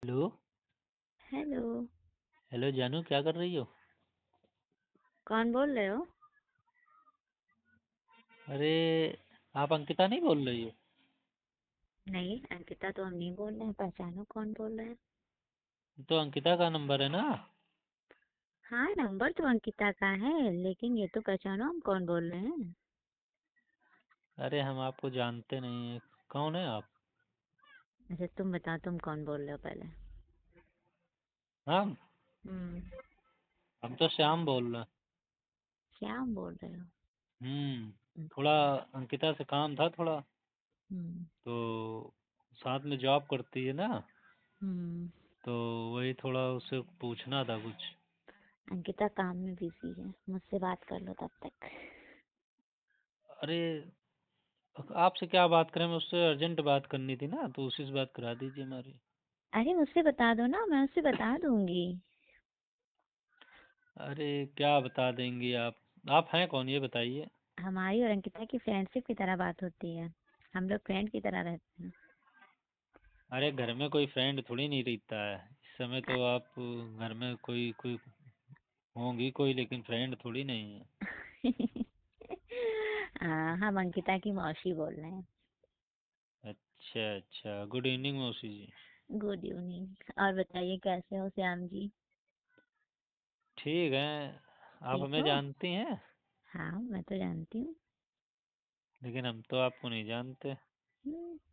Hello. Hello. Hello जानू, क्या कर रही हो? कौन बोल रहे हो? अरे, आप अंकिता नहीं बोल रही हो? नहीं, अंकिता तो हम नहीं बोल रहे हैं। पहचानो कौन बोल रहे हैं। तो अंकिता का नंबर है ना? हाँ, नंबर तो अंकिता का है, लेकिन ये तो पहचानो हम कौन बोल रहे हैं। अरे, हम आपको जानते नहीं हैं। कौन है आप? अच्छा, तुम बताओ, तुम कौन बोल रहे हो पहले। हम हम्म। हम तो श्याम बोल रहे हैं। श्याम बोल रहे हो? थोड़ा अंकिता से काम था थोड़ा। हम्म। तो साथ में जॉब करती है ना। हम्म। तो वही थोड़ा उससे पूछना था कुछ। अंकिता काम में बिजी है, मुझसे बात कर लो तब तक। अरे, आपसे क्या बात करें, मैं उससे अर्जेंट बात करनी थी ना, तो उसी से बात करा दीजिए हमारी। अरे, मुझसे बता दो ना, मैं उससे बता दूंगी। अरे, क्या बता देंगी आप? आप हैं कौन, ये बताइए। हमारी और अंकिता की फ्रेंडशिप की तरह बात होती है। हम लोग फ्रेंड की तरह रहते हैं। अरे, घर में कोई फ्रेंड थोड़ी नहीं रहता है। इस समय तो आप घर में कोई कोई होंगी कोई, लेकिन फ्रेंड थोड़ी नहीं है। हाँ, हम अंकिता की मौसी बोल रहे हैं। अच्छा अच्छा, गुड इवनिंग मौसी जी। Good evening. और बताइए, कैसे हो श्याम जी? ठीक है। आप ठीक हमें हो? जानती हैं? हाँ, मैं तो जानती हूँ। लेकिन हम तो आपको नहीं जानते।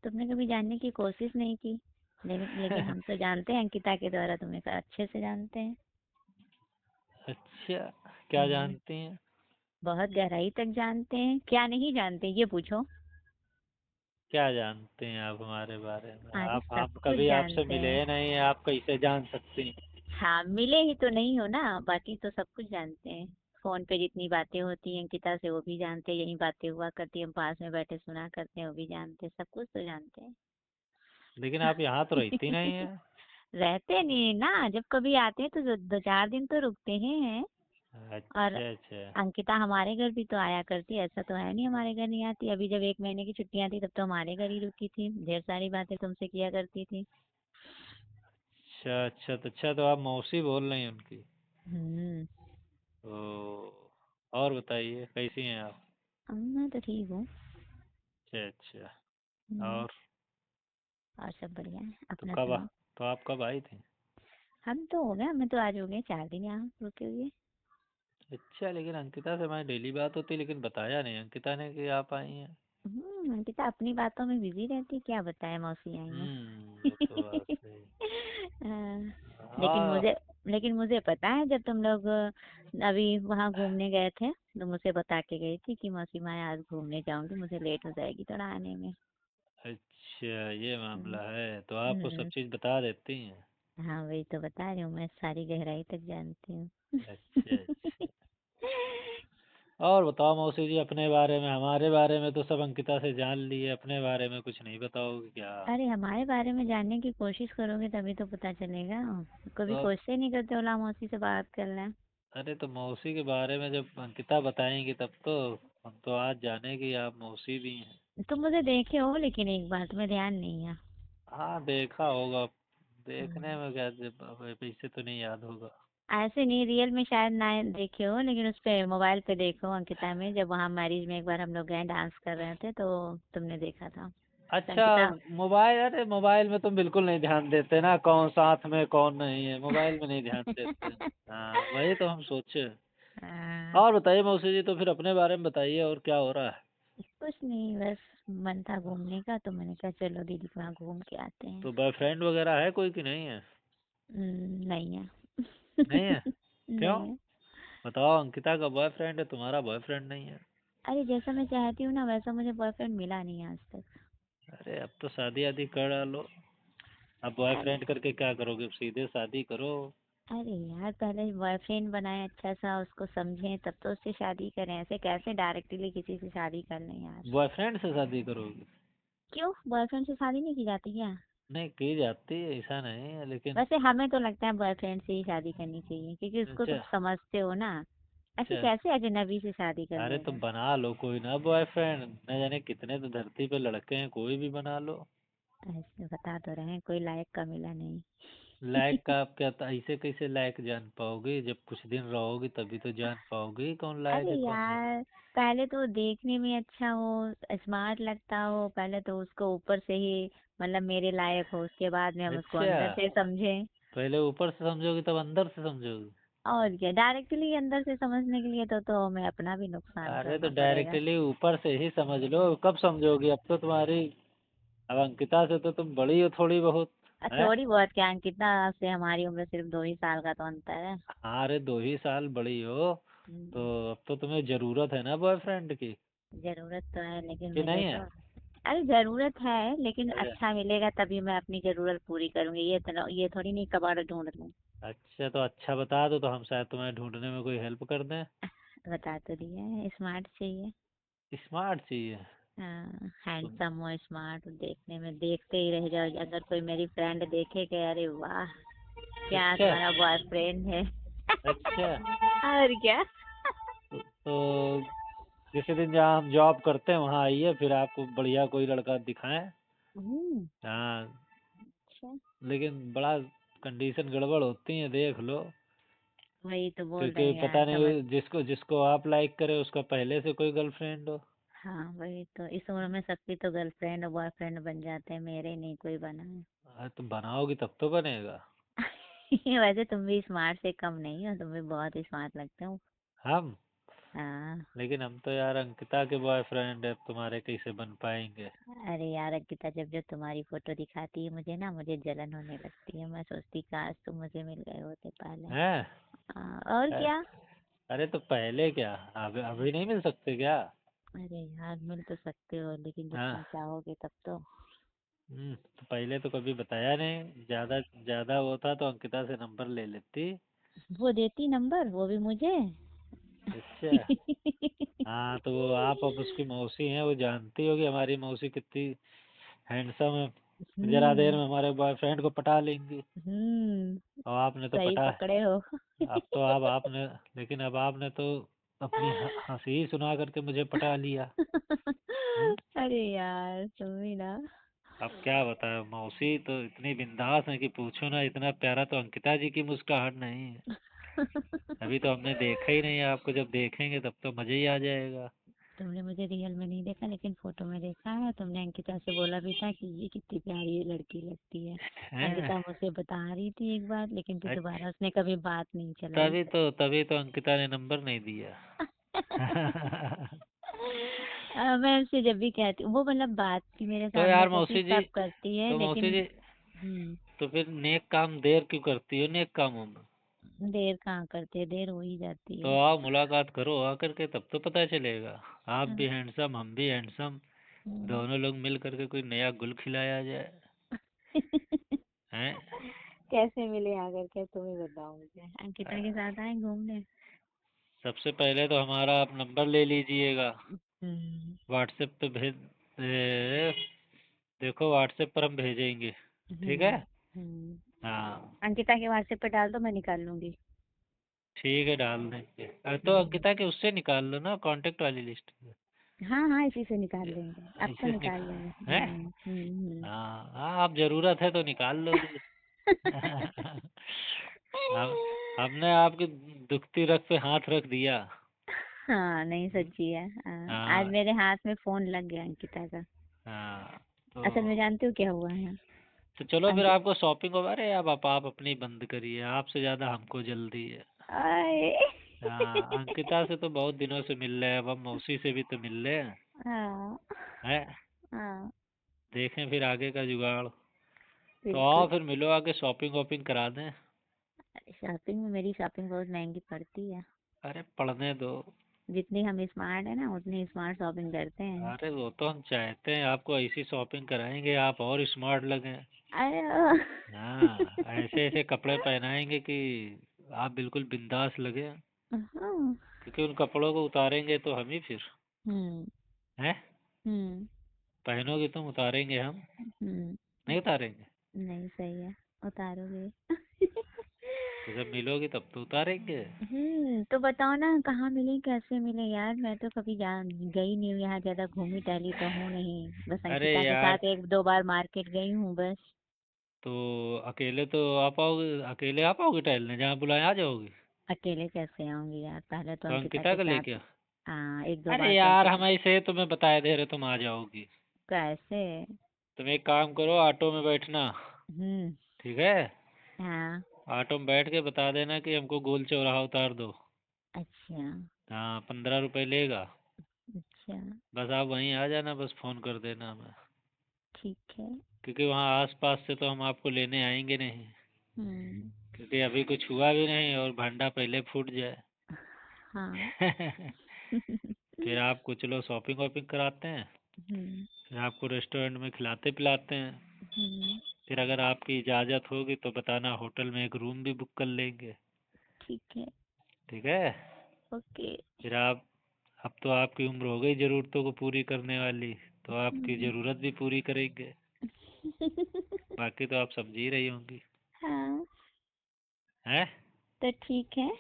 तुमने कभी जानने की कोशिश नहीं की। लेकिन हम तो जानते हैं, अंकिता के द्वारा तुम्हें अच्छे से जानते हैं। अच्छा, क्या हम्म, जानती हैं? बहुत गहराई तक जानते हैं। क्या नहीं जानते ये पूछो। क्या जानते हैं आप हमारे बारे में? अरे, आप सब हम कुछ कभी आपसे जानते मिले हैं। नहीं हैं, आप कैसे जान सकती हैं? हाँ, मिले ही तो नहीं हो ना, बाकी तो सब कुछ जानते हैं। फोन पे जितनी बातें होती हैं अंकिता से वो भी जानते हैं, यही बातें हुआ करती हैं, हम पास में बैठे सुना करते हैं, वो भी जानते हैं, सब कुछ तो जानते हैं। लेकिन आप यहाँ तो रहती नहीं हैं। रहते नहीं ना, जब कभी आते हैं तो दो चार दिन तो रुकते ही हैं। और अच्छा अच्छा। अंकिता हमारे घर भी तो आया करती है, ऐसा तो है नहीं हमारे घर नहीं आती। अभी जब 1 महीने की छुट्टियां थी तब तो हमारे घर ही रुकी थी, ढेर सारी बातें तुमसे किया करती थी। अच्छा अच्छा, तो आप मौसी बोल रही हैं उनकी? हम्म। तो और बताइए, कैसी हैं आप? मैं तो ठीक हूँ। अच्छा अच्छा। हम्म, और और सब बढ़िया है, तो अपना सुनाओ। तो आप कब आई थी? हम तो हो गए, हमें तो आज हो गए 4 दिन यहाँ रुके हुए। अच्छा, लेकिन अंकिता से हमारी डेली बात होती, लेकिन बताया नहीं अंकिता ने कि आप आई हैं। अंकिता अपनी बातों में बिजी रहती है, क्या बताए मौसी आई हैं। वो तो बात सही। हाँ, लेकिन हाँ। मुझे पता है, जब तुम लोग अभी वहाँ घूमने गए थे तो मुझे बता के गई थी कि मौसी मैं आज घूमने जाऊंगी, मुझे लेट हो जाएगी थोड़ा आने में। अच्छा, ये हम्म। मामला है, तो आपको सब हम्म, चीज़ बता देती हैं। हाँ, वही तो बता रही हूँ, मैं सारी गहराई तक जानती हूँ। अच्छा अच्छा। और बताओ मौसी जी, अपने बारे में, हमारे बारे में तो सब अंकिता से जान लिए, अपने बारे में कुछ नहीं बताओगे क्या? अरे, हमारे बारे में जानने की कोशिश करोगे तभी तो पता चलेगा। कभी तो कोशिश ही नहीं करते ओला मौसी से बात कर लें। अरे, तो मौसी के बारे में जब अंकिता बताएंगी तब तो। हम तो आज जाने कि आप मौसी भी हैं। तुम मुझे देखे हो, लेकिन एक बार तुम्हें ध्यान नहीं है। हाँ, देखा होगा। देखने हम्म। में क्या, जब अब ऐसे तो नहीं याद होगा। ऐसे नहीं, रियल में शायद ना देखे हो, लेकिन उस पे मोबाइल पे देखो अंकिता में, जब वहाँ मैरिज में एक बार हम लोग गए डांस कर रहे थे तो तुमने देखा था। तो अच्छा। अंकिता। मोबाइल, अरे मोबाइल में तुम बिल्कुल नहीं ध्यान देते ना, कौन साथ में कौन नहीं है, मोबाइल में नहीं ध्यान देते। हाँ, वही तो हम सोचे। हाँ, और बताइए मौसी जी, तो फिर अपने बारे में बताइए, और क्या हो रहा है? कुछ नहीं, बस मन था घूमने का तो मैंने कहा चलो दीदी के वहाँ घूम के आते हैं। तो बॉयफ्रेंड वगैरह है कोई कि नहीं है? नहीं है। नहीं है? क्यों? नहीं है। बताओ, अंकिता का बॉयफ्रेंड है, तुम्हारा बॉयफ्रेंड नहीं है? अरे, जैसा मैं चाहती हूँ ना वैसा मुझे बॉयफ्रेंड मिला नहीं आज तक। अरे, अब तो शादी आदि कर डालो। अब अरे। बॉयफ्रेंड करके क्या करोगे, अब सीधे शादी करो। अरे यार, पहले बॉयफ्रेंड बनाए अच्छा सा, उसको समझें तब तो उससे शादी करें, ऐसे कैसे डायरेक्टली किसी से शादी कर लें यार। बॉयफ्रेंड से शादी करोगे? क्यों, बॉयफ्रेंड से शादी नहीं की जाती क्या? नहीं, की जाती है, ऐसा नहीं है, लेकिन। वैसे हमें तो लगता है बॉयफ्रेंड से ही शादी करनी चाहिए, क्योंकि उसको अच्छा तुम समझते हो ना। ऐसे अच्छा। कैसे अजनबी से शादी कर अरे, तो लोगे? बना लो कोई ना बॉयफ्रेंड, न जाने कितने तो धरती पे लड़के हैं, कोई भी बना लो। ऐसे बता तो रहे हैं, कोई लायक का मिला नहीं। लायक का आप क्या, ऐसे कैसे लायक जान पाओगे? जब कुछ दिन रहोगी तभी तो जान पाओगे कौन लायक अरे है कौन नहीं। यार, पहले तो देखने में अच्छा हो, स्मार्ट लगता हो, पहले तो उसको ऊपर से ही मतलब मेरे लायक हो, उसके बाद में हम उसको अच्छा, अंदर से समझें। पहले ऊपर से समझोगी तब अंदर से समझोगी? और क्या, डायरेक्टली अंदर से समझने के लिए तो हमें अपना भी नुकसान अरे तो करना पड़ेगा। डायरेक्टली ऊपर से ही समझ लो, कब समझोगी? अब तो तुम्हारी, अब अंकिता से तो तुम बड़ी हो थोड़ी बहुत, है? थोड़ी बहुत क्या, अंकिता से हमारी उम्र सिर्फ 2 ही साल का तो अंतर है। हाँ, अरे 2 ही साल बड़ी हो, तो हम्म, अब तो तुम्हें जरूरत है ना बॉयफ्रेंड की, जरूरत तो है लेकिन कि मिले नहीं तो। है? अरे जरूरत है लेकिन अरे अच्छा मिलेगा तभी मैं अपनी जरूरत पूरी करूंगी, ये थोड़ी नहीं कबाड़ ढूंढ लूं। अच्छा, तो अच्छा बता दो तो हम शायद तुम्हें ढूंढने में कोई हेल्प कर दें। बता तो दिया है, स्मार्ट चाहिए। स्मार्ट चाहिए? हाँ, तो हैंडसम हो, स्मार्ट हो, देखने में देखते ही रह जाओ, अगर कोई मेरी फ्रेंड देखे कि अरे वाह क्या अच्छा, तुम्हारा बॉयफ्रेंड है। अच्छा। और क्या। तो किसी दिन जहाँ हम जॉब करते हैं वहाँ आइए, फिर आपको बढ़िया कोई लड़का दिखाएं। हम्म। हाँ, अच्छा, लेकिन बड़ा कंडीशन गड़बड़ होती है, देख लो। वही तो बोल रहे क्योंकि हैं यार, पता समझ। नहीं जिसको जिसको आप लाइक करे उसका पहले से कोई गर्लफ्रेंड हो। हाँ वही तो, इस उम्र में सबकी तो गर्लफ्रेंड और बॉयफ्रेंड बन जाते हैं, मेरे नहीं कोई बना है। हाँ, तो बनाओगी तब तो बनेगा। वैसे तुम भी स्मार्ट से कम नहीं हो, तुम भी बहुत स्मार्ट लगते हो। हम, हाँ। लेकिन हम तो यार अंकिता के बॉयफ्रेंड है, तुम्हारे कैसे बन पाएंगे? अरे यार अंकिता जब जब तुम्हारी फोटो दिखाती है मुझे ना, मुझे जलन होने लगती है, मैं सोचती काश तुम मुझे मिल गए होते पहले। हैं? और अ- क्या। अरे तो पहले क्या, अभी अभी नहीं मिल सकते क्या? अरे यार मिल तो सकते हो लेकिन जब तुम हाँ। चाहोगे तब तो। तो पहले तो कभी बताया नहीं, ज्यादा ज्यादा वो था तो अंकिता से नंबर ले लेती। वो देती नंबर, वो भी मुझे। अच्छा। हाँ, तो वो आप अब उसकी मौसी हैं, वो जानती होगी हमारी मौसी कितनी हैंडसम है, जरा देर हम्म। में हमारे बॉयफ्रेंड को पटा लेंगी। हम्म। और आपने तो सही पटा, पकड़े हो। अब तो अब आपने, लेकिन अब आपने तो अपनी हंसी ही सुना करके मुझे पटा लिया। हम्म? अरे यार तुम भी ना। अब क्या बताएं, मौसी तो इतनी बिंदास है कि पूछो ना, इतना प्यारा तो अंकिता जी की मुस्कुराहट नहीं है। अभी तो हमने देखा ही नहीं है आपको, जब देखेंगे तब तो मज़ा ही आ जाएगा। तुमने मुझे रियल में नहीं देखा लेकिन फोटो में देखा है, तुमने अंकिता से बोला भी था कि ये कितनी प्यारी लड़की लगती है। हैं? अंकिता मुझसे बता रही थी एक बार, लेकिन फिर अच्छा, दोबारा उसने कभी बात नहीं चलाई। तभी तो अंकिता ने नंबर नहीं दिया। मैं उससे जब भी कहती हूँ वो मतलब बात भी मेरे तो सामने यार करती मौसी जी, सब करती है तो मौसी लेकिन। जी, हम्म। तो फिर नेक काम देर क्यों करती हो नेक कामों में? देर कहाँ करते, देर हो ही जाती तो है। आओ मुलाकात करो आकर के, तब तो पता चलेगा। आप भी हैंडसम, हम भी हैंडसम, हम्म। दोनों लोग मिल करके कोई नया गुल खिलाया जाए। हैं? कैसे मिले आकर के तुम ही बताओ मुझे, अंकिता के साथ आए घूमने। सबसे पहले तो हमारा आप नंबर ले लीजिएगा, हम्म। व्हाट्सएप पे देखो व्हाट्सएप पर हम भेजेंगे। ठीक है? हम्म। हम्म। हाँ, अंकिता के व्हाट्सएप पे डाल दो, मैं निकाल लूंगी। ठीक है, डाल देंगे। तो हम्म। अंकिता के उससे निकाल लो ना, कांटेक्ट वाली लिस्ट से। हाँ हाँ, इसी से निकाल लेंगे, अब तो ऐसे से निकाल लेंगे। निकाल है। हाँ हाँ, आप जरूरत है तो निकाल लोगे। हम हमने आपकी दुखती रग पे हाथ रख दिया। हाँ नहीं सच्ची है, हाँ, आज हाँ, मेरे हाथ में फोन लग गया अंकिता का। हाँ। असल तो में जानते हो क्या हुआ है। तो चलो फिर अंकित आपको शॉपिंग हो, अरे अब आप अपनी बंद करिए, आपसे ज्यादा हमको जल्दी है। आए। हाँ, अंकिता से तो बहुत दिनों से मिल रहे हैं, अब हम मौसी से भी तो मिल रहे हैं। हाँ। है? हाँ देखें फिर आगे का जुगाड़। तो बिल्कुल। आओ फिर मिलो, आके शॉपिंग वॉपिंग करा दें। शॉपिंग में मेरी शॉपिंग बहुत महंगी पड़ती है। अरे पढ़ने दो। जितनी हम स्मार्ट है ना उतनी स्मार्ट शॉपिंग करते हैं। अरे वो तो हम चाहते हैं आपको ऐसी शॉपिंग कराएंगे आप और स्मार्ट लगें। अरे हाँ, ऐसे ऐसे कपड़े पहनाएंगे कि आप बिल्कुल बिंदास लगे। हाँ। क्योंकि उन कपड़ों को उतारेंगे तो हम ही फिर, हम्म। हैं? हम्म। पहनोगे तुम, उतारेंगे हम, हम्म। नहीं उतारेंगे? नहीं सही है, उतारोगे। तो जब मिलोगी तब तो उतारेंगे। तो बताओ ना कहाँ मिले, कैसे मिले यार, मैं तो कभी जान गई नहीं हूँ यहाँ, ज्यादा घूमी टहली तो हूँ नहीं, बस अरे अंकिता के यार, साथ एक दो बार मार्केट गई हूँ बस। तो अकेले तो आ पाओगे, अकेले आ पाओगे टहलने, जहाँ बुलाए आ जाओगे? अकेले कैसे आऊंगी यार, पहले तो तो अंकिता अंकिता के को साथ। लेके? हाँ, एक दो अरे बार तो यार, अंकिता। हम ऐसे तुम्हें बताए दे रहे, तुम आ जाओगी। कैसे? तुम एक काम करो, ऑटो में बैठना। हम्म। ठीक है? हाँ। ऑटो में बैठ के बता देना कि हमको गोल चौराहा उतार दो। अच्छा। हाँ, 15 रुपये लेगा। अच्छा। बस आप वहीं आ जाना, बस फ़ोन कर देना हमें। ठीक है। क्योंकि वहाँ आस पास से तो हम आपको लेने आएंगे नहीं। हम्म। क्योंकि अभी कुछ हुआ भी नहीं और भांडा पहले फूट जाए। हाँ। फिर आपको चलो शॉपिंग वॉपिंग कराते हैं। हम्म। फिर आपको रेस्टोरेंट में खिलाते पिलाते हैं। हम्म। फिर अगर आपकी इजाज़त होगी तो बताना, होटल में एक रूम भी बुक कर लेंगे। ठीक है। ठीक है? ओके। फिर आप, अब तो आपकी उम्र हो गई ज़रूरतों को पूरी करने वाली, तो आपकी हम्म। ज़रूरत भी पूरी करेंगे। बाकी तो आप समझ ही रही होंगी। हाँ, हैं? तो ठीक है।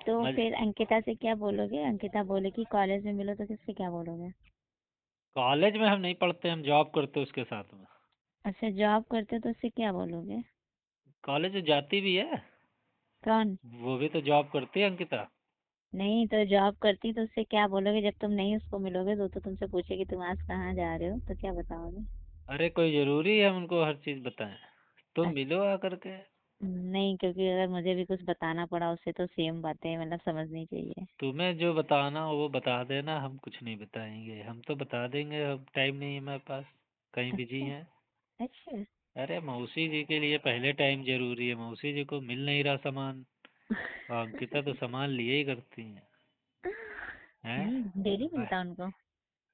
तो मज फिर अंकिता से क्या बोलोगे? अंकिता बोलेगी कॉलेज में मिलो तो किससे क्या बोलोगे? कॉलेज में हम नहीं पढ़ते, हम जॉब करते उसके साथ में। अच्छा, जॉब करते हो तो उससे क्या बोलोगे? कॉलेज में जाती भी है। कौन? वो भी तो जॉब करती है अंकिता। नहीं, तो जॉब करती तो उससे क्या बोलोगे? जब तुम नहीं उसको मिलोगे तो तुमसे पूछेगी तुम आज कहाँ जा रहे हो, तो क्या बताओगे? अरे कोई ज़रूरी है हम उनको हर चीज़ बताएं? तुम अच्छा। मिलो आकर के। नहीं, क्योंकि अगर मुझे भी कुछ बताना पड़ा उससे तो सेम बातें मतलब समझनी चाहिए। तुम्हें जो बताना हो वो बता देना, हम कुछ नहीं बताएंगे। हम तो बता देंगे, अब टाइम नहीं है हमारे पास, कहीं बिजी अच्छा। हैं। अच्छा। अरे मौसी जी के लिए पहले टाइम जरूरी है, मौसी जी को मिल नहीं रहा सामान। और अंकिता तो सामान लिए ही करती हैं। हैं? डेली ब- मिलता उनको?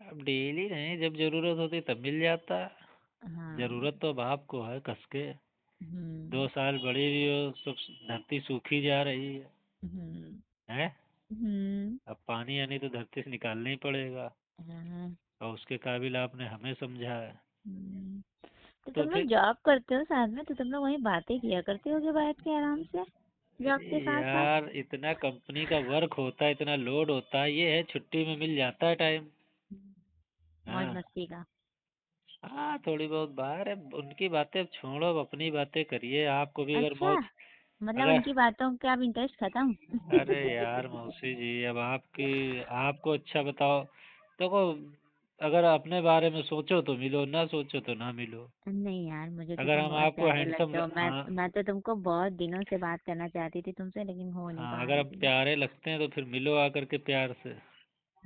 अब डेली नहीं, जब जरूरत होती तब मिल जाता। हाँ। जरूरत तो अब आपको है कस के। हम्म। 2 साल बड़ी भी हो, सब धरती सूखी जा रही है। हम्म। हैं? हम्म। अब पानी यानी तो धरती से निकालना ही पड़ेगा। हाँ। और उसके काबिल आपने हमें समझा है। हम्म। तो तो तुम लोग फिर, जॉब करते हो साथ में, तो तुम लोग वहीं बातें किया करते होगे बैठ के आराम से, जॉब अरे के साथ साथ। यार, इतना कंपनी का वर्क होता है, इतना लोड होता है, ये है छुट्टी में मिल जाता है टाइम। मौज हाँ। मस्ती का। हाँ, थोड़ी बहुत बाहर है, उनकी बातें अब छोड़ो, अब अपनी बातें करिए। आपको भी अगर अच्छा, मौज, मतलब अगर, उनकी बातों का अब इंटरेस्ट खत्म? अरे यार मौसी जी, अब आपकी, आपको अच्छा बताओ। देखो, अगर अपने बारे में सोचो तो मिलो, ना सोचो तो ना मिलो। नहीं यार, मुझे तो अगर तुम हम बहुत आपको प्यारे हैंडसम, लगते हो। हाँ, मैं तो तुमको बहुत दिनों से बात करना चाहती थी तुमसे, लेकिन हो नहीं हाँ, पा अगर रही हम थी। प्यारे लगते हैं तो फिर मिलो आकर के प्यार से।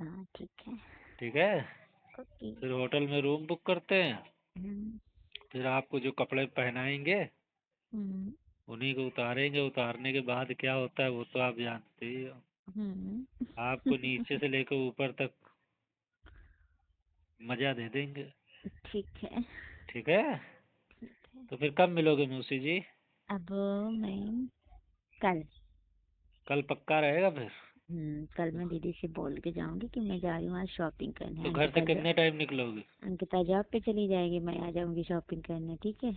हाँ, ठीक है। ठीक है? ओके। फिर होटल में रूम बुक करते हैं। हम्म। फिर आपको जो कपड़े पहनाएंगे हम्म। उन्हीं को उतारेंगे। उतारने के बाद क्या होता है वो तो आप जानते ही हो। हम्म। आपको नीचे से लेकर ऊपर तक मजा दे देंगे। ठीक है। ठीक है? ठीक है। तो फिर कब मिलोगे मौसी जी? अब मैं कल। कल पक्का रहेगा फिर? कल मैं दीदी से बोल के जाऊंगी कि मैं जा रही हूँ आज शॉपिंग करने। तो घर से कितने टाइम निकलोगे? अंकिता जॉब पे चली जाएगी, मैं आ जाऊंगी शॉपिंग करने, ठीक है?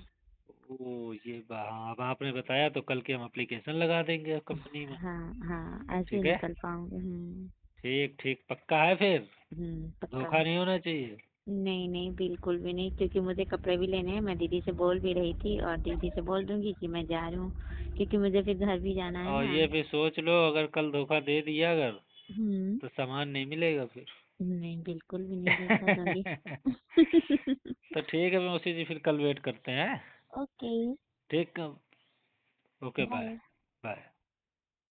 ओ, ये अब आपने बताया तो कल की हम एप्लीकेशन लगा देंगे कंपनी में। हाँ हाँ, ऐसे ही ठीक है? निकल पाऊंगी। ठीक ठीक, पक्का है फिर? पक्का। धोखा नहीं होना चाहिए। नहीं नहीं, बिल्कुल भी नहीं, क्योंकि मुझे कपड़े भी लेने हैं। मैं दीदी से बोल भी रही थी, और दीदी से बोल दूंगी कि मैं जा रही हूँ, क्योंकि मुझे फिर घर भी जाना है और ना। ये भी सोच लो, अगर कल धोखा दे दिया अगर, हम्म। तो सामान नहीं मिलेगा फिर। नहीं, बिल्कुल भी नहीं धोखा दूंगी। तो ठीक है मौसी जी, फिर कल वेट करते हैं। ओके। ठीक। Okay, bye. बाय। बाय।